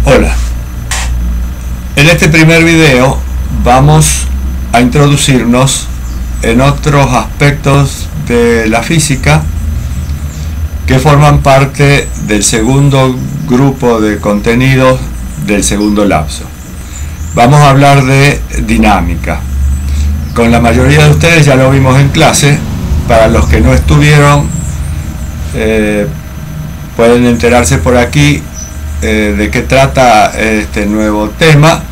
Hola, en este primer video vamos a introducirnos en otros aspectos de la física que forman parte del segundo grupo de contenidos del segundo lapso. Vamos a hablar de dinámica. Con la mayoría de ustedes ya lo vimos en clase. Para los que no estuvieron, pueden enterarse por aquí de qué trata este nuevo tema,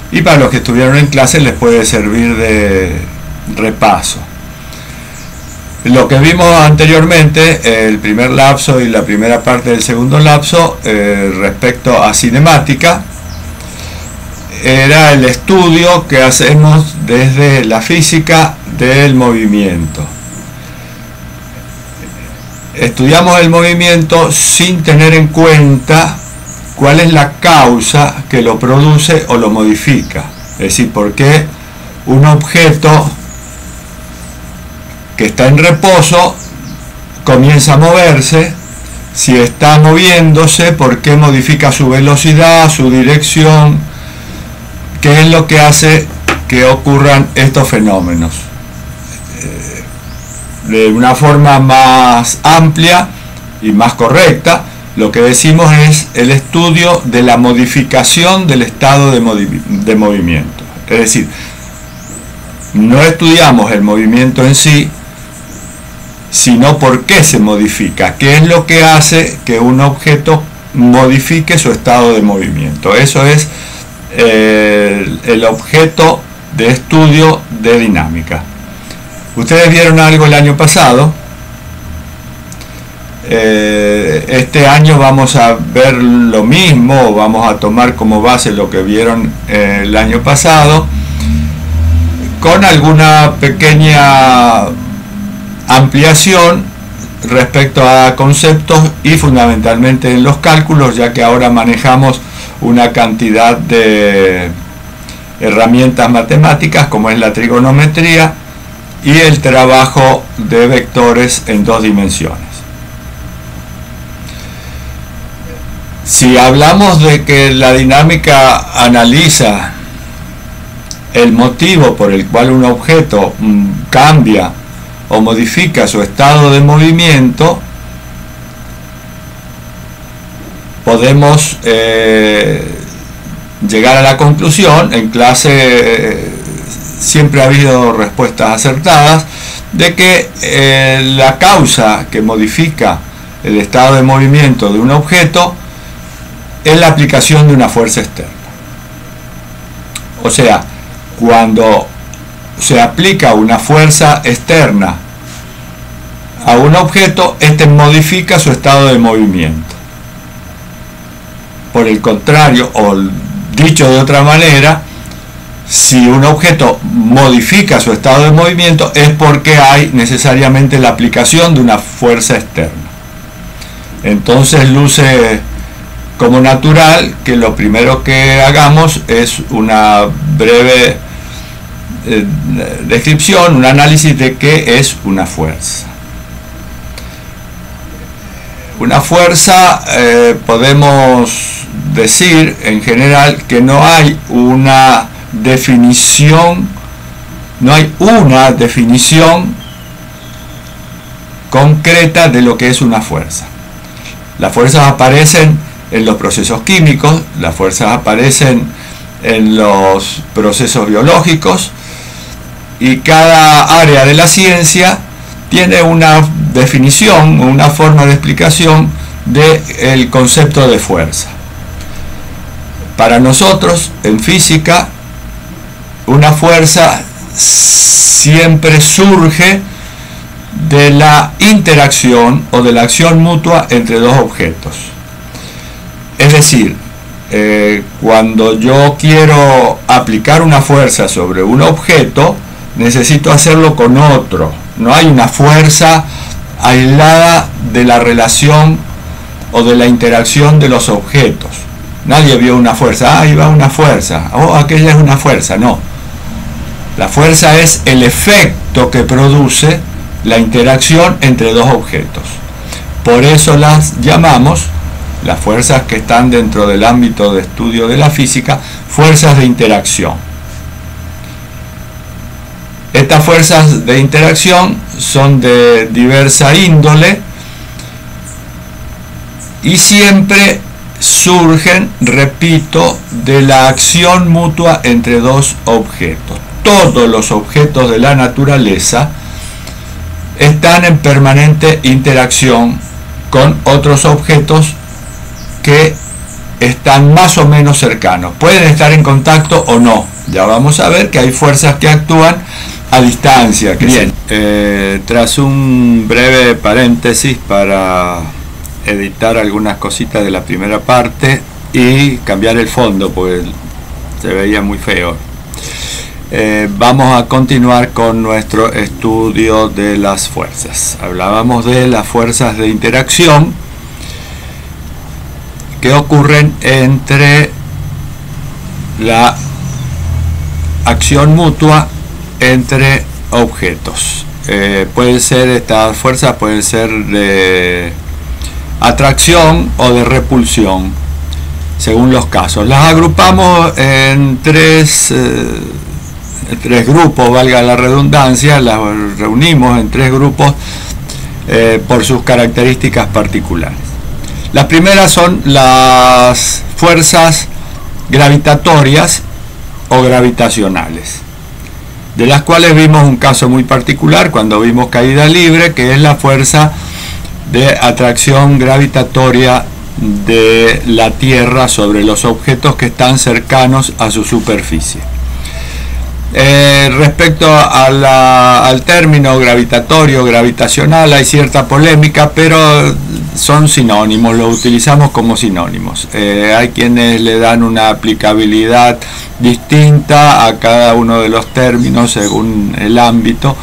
y para los que estuvieron en clase les puede servir de repaso. Lo que vimos anteriormente, el primer lapso y la primera parte del segundo lapso, respecto a cinemática, era el estudio que hacemos desde la física del movimiento. Estudiamos el movimiento sin tener en cuenta cuál es la causa que lo produce o lo modifica. Es decir, por qué un objeto que está en reposo comienza a moverse. Si está moviéndose, por qué modifica su velocidad, su dirección, qué es lo que hace que ocurran estos fenómenos. De una forma más amplia y más correcta, lo que decimos es el estudio de la modificación del estado de movimiento. Es decir, no estudiamos el movimiento en sí, sino por qué se modifica, qué es lo que hace que un objeto modifique su estado de movimiento. Eso es el objeto de estudio de dinámica. Ustedes vieron algo el año pasado. Este año vamos a ver lo mismo, vamos a tomar como base lo que vieron el año pasado, con alguna pequeña ampliación respecto a conceptos y fundamentalmente en los cálculos, ya que ahora manejamos una cantidad de herramientas matemáticas como es la trigonometría y el trabajo de vectores en dos dimensiones. Si hablamos de que la dinámica analiza el motivo por el cual un objeto cambia o modifica su estado de movimiento, podemos llegar a la conclusión, en clase siempre ha habido respuestas acertadas, de que la causa que modifica el estado de movimiento de un objeto es la aplicación de una fuerza externa. O sea, cuando se aplica una fuerza externa a un objeto, este modifica su estado de movimiento. Por el contrario, o dicho de otra manera, si un objeto modifica su estado de movimiento es porque hay necesariamente la aplicación de una fuerza externa. Entonces luce como natural que lo primero que hagamos es una breve descripción, un análisis de qué es una fuerza. Una fuerza, podemos decir en general que no hay una definición, concreta de lo que es una fuerza. Las fuerzas aparecen en los procesos químicos, las fuerzas aparecen en los procesos biológicos, y cada área de la ciencia tiene una definición, una forma de explicación del concepto de fuerza. Para nosotros, en física, una fuerza siempre surge de la interacción o de la acción mutua entre dos objetos. Es decir, cuando yo quiero aplicar una fuerza sobre un objeto, necesito hacerlo con otro. No hay una fuerza aislada de la relación o de la interacción de los objetos. Nadie vio una fuerza, ahí va una fuerza, oh, aquella es una fuerza. No. La fuerza es el efecto que produce la interacción entre dos objetos. Por eso las llamamos las fuerzas que están dentro del ámbito de estudio de la física, fuerzas de interacción. Estas fuerzas de interacción son de diversa índole y siempre surgen, repito, de la acción mutua entre dos objetos. Todos los objetos de la naturaleza están en permanente interacción con otros objetos que están más o menos cercanos. Pueden estar en contacto o no. Ya vamos a ver que hay fuerzas que actúan a distancia. Bien, tras un breve paréntesis para editar algunas cositas de la primera parte y cambiar el fondo porque se veía muy feo, vamos a continuar con nuestro estudio de las fuerzas. Hablábamos de las fuerzas de interacción que ocurren entre la acción mutua entre objetos. Pueden ser, estas fuerzas pueden ser de atracción o de repulsión, según los casos. Las agrupamos en tres grupos, valga la redundancia, las reunimos en tres grupos por sus características particulares. Las primeras son las fuerzas gravitatorias o gravitacionales, de las cuales vimos un caso muy particular cuando vimos caída libre, que es la fuerza de atracción gravitatoria de la Tierra sobre los objetos que están cercanos a su superficie. Respecto al término gravitatorio, gravitacional, hay cierta polémica, pero son sinónimos, los utilizamos como sinónimos. Hay quienes le dan una aplicabilidad distinta a cada uno de los términos según el ámbito,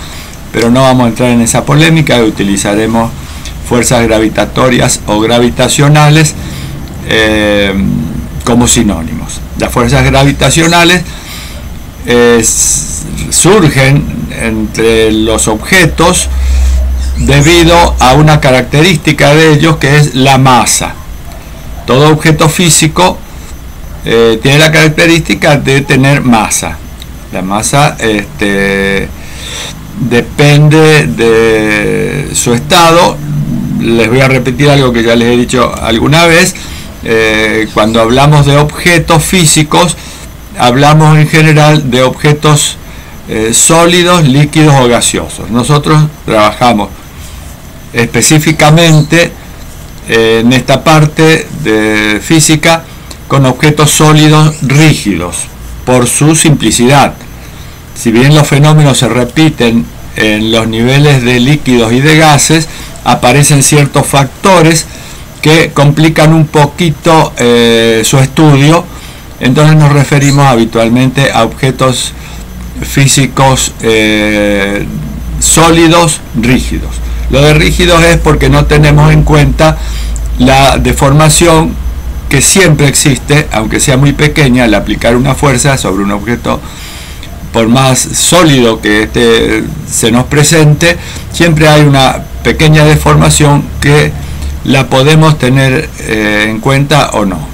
pero no vamos a entrar en esa polémica y utilizaremos fuerzas gravitatorias o gravitacionales como sinónimos. Las fuerzas gravitacionales surgen entre los objetos debido a una característica de ellos, que es la masa. Todo objeto físico tiene la característica de tener masa. La masa depende de su estado. Les voy a repetir algo que ya les he dicho alguna vez. Cuando hablamos de objetos físicos, hablamos en general de objetos sólidos, líquidos o gaseosos. Nosotros trabajamos específicamente en esta parte de física con objetos sólidos rígidos, por su simplicidad. Si bien los fenómenos se repiten en los niveles de líquidos y de gases, aparecen ciertos factores que complican un poquito su estudio. Entonces nos referimos habitualmente a objetos físicos sólidos, rígidos. Lo de rígidos es porque no tenemos en cuenta la deformación que siempre existe, aunque sea muy pequeña, al aplicar una fuerza sobre un objeto. Por más sólido que se nos presente, siempre hay una pequeña deformación que la podemos tener en cuenta o no.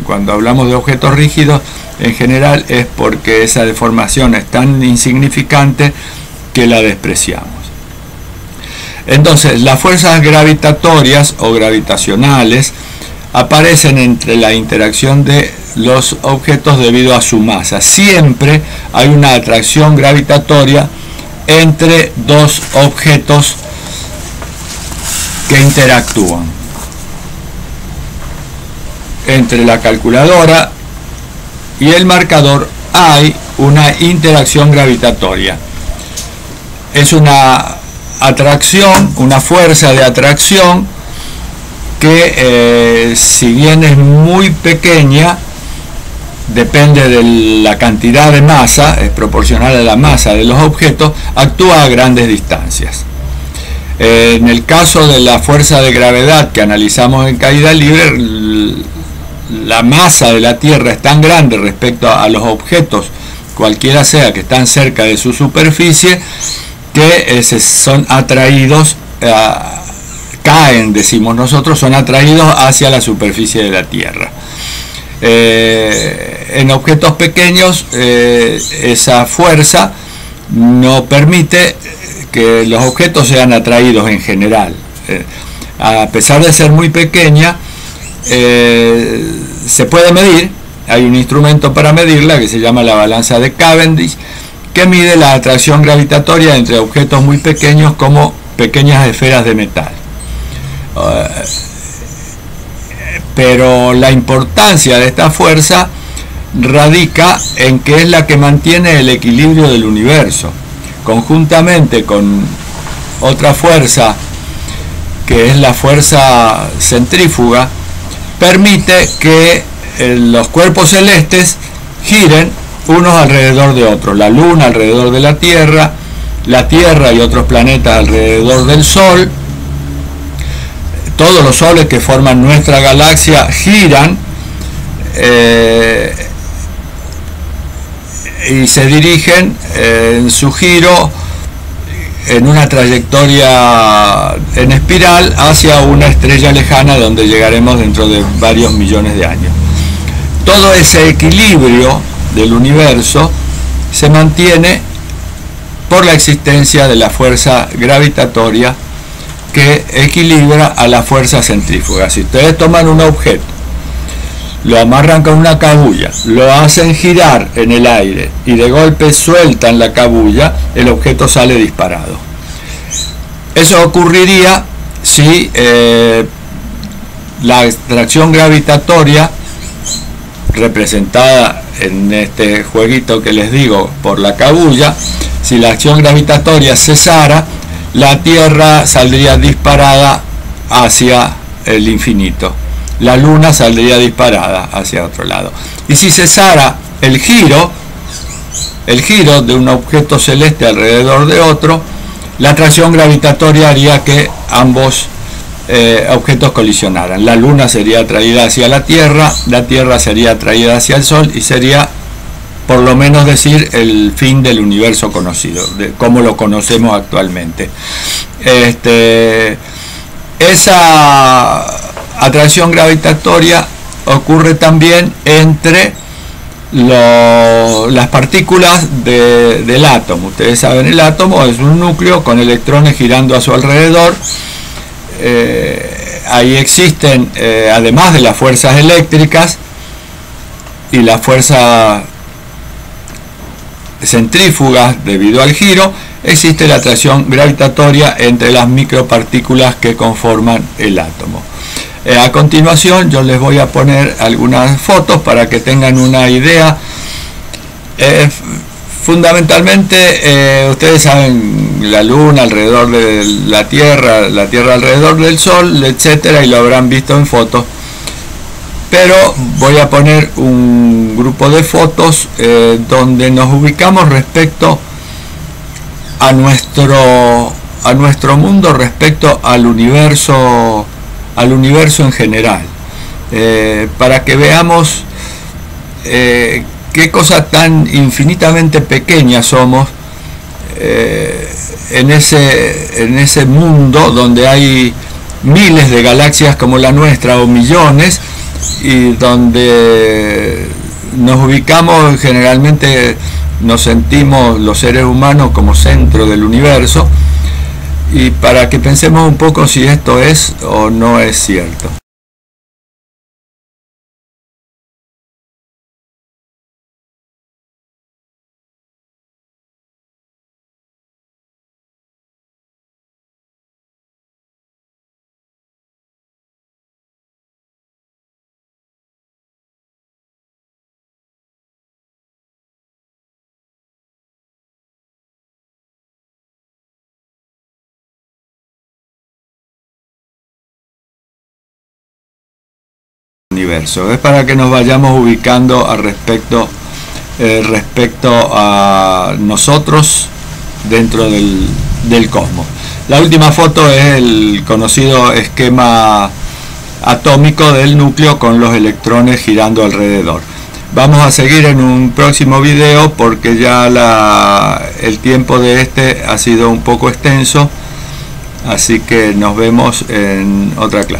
Cuando hablamos de objetos rígidos, en general es porque esa deformación es tan insignificante que la despreciamos. Entonces, las fuerzas gravitatorias o gravitacionales aparecen entre la interacción de los objetos debido a su masa. Siempre hay una atracción gravitatoria entre dos objetos que interactúan. Entre la calculadora y el marcador hay una interacción gravitatoria. Es una atracción, una fuerza de atracción que si bien es muy pequeña, depende de la cantidad de masa, es proporcional a la masa de los objetos, actúa a grandes distancias. En el caso de la fuerza de gravedad que analizamos en caída libre, la masa de la Tierra es tan grande respecto a los objetos, cualquiera sea, que están cerca de su superficie, que son atraídos caen, decimos nosotros, son atraídos hacia la superficie de la Tierra. En objetos pequeños esa fuerza no permite que los objetos sean atraídos en general. A pesar de ser muy pequeña, se puede medir. Hay un instrumento para medirla que se llama la balanza de Cavendish, que mide la atracción gravitatoria entre objetos muy pequeños como pequeñas esferas de metal. Pero la importancia de esta fuerza radica en que es la que mantiene el equilibrio del universo, conjuntamente con otra fuerza que es la fuerza centrífuga. Permite que los cuerpos celestes giren unos alrededor de otros, la Luna alrededor de la Tierra y otros planetas alrededor del Sol. Todos los soles que forman nuestra galaxia giran y se dirigen en su giro en una trayectoria en espiral hacia una estrella lejana donde llegaremos dentro de varios millones de años. Todo ese equilibrio del universo se mantiene por la existencia de la fuerza gravitatoria que equilibra a la fuerza centrífuga. Si ustedes toman un objeto, lo amarran con una cabulla, lo hacen girar en el aire y de golpe sueltan la cabulla, el objeto sale disparado. Eso ocurriría si la atracción gravitatoria, representada en este jueguito que les digo por la cabulla, si la acción gravitatoria cesara, la Tierra saldría disparada hacia el infinito. La Luna saldría disparada hacia otro lado. Y si cesara el giro de un objeto celeste alrededor de otro, la atracción gravitatoria haría que ambos objetos colisionaran. La Luna sería atraída hacia la Tierra sería atraída hacia el Sol y sería, por lo menos decir, el fin del universo conocido, de cómo lo conocemos actualmente. Esa atracción gravitatoria ocurre también entre las partículas del átomo. Ustedes saben, el átomo es un núcleo con electrones girando a su alrededor. Ahí existen, además de las fuerzas eléctricas y las fuerzas centrífugas debido al giro, existe la atracción gravitatoria entre las micropartículas que conforman el átomo. A continuación yo les voy a poner algunas fotos para que tengan una idea. Fundamentalmente, ustedes saben, la Luna alrededor de la Tierra alrededor del Sol, etcétera, y lo habrán visto en fotos. Pero voy a poner un grupo de fotos donde nos ubicamos respecto a nuestro mundo, respecto al universo en general, para que veamos qué cosa tan infinitamente pequeña somos en ese mundo donde hay miles de galaxias como la nuestra o millones, y donde nos ubicamos, generalmente nos sentimos los seres humanos como centro del universo, y para que pensemos un poco si esto es o no es cierto. Universo. Es para que nos vayamos ubicando respecto a nosotros dentro del cosmos. La última foto es el conocido esquema atómico del núcleo con los electrones girando alrededor. Vamos a seguir en un próximo video porque ya el tiempo de este ha sido un poco extenso Así que nos vemos en otra clase.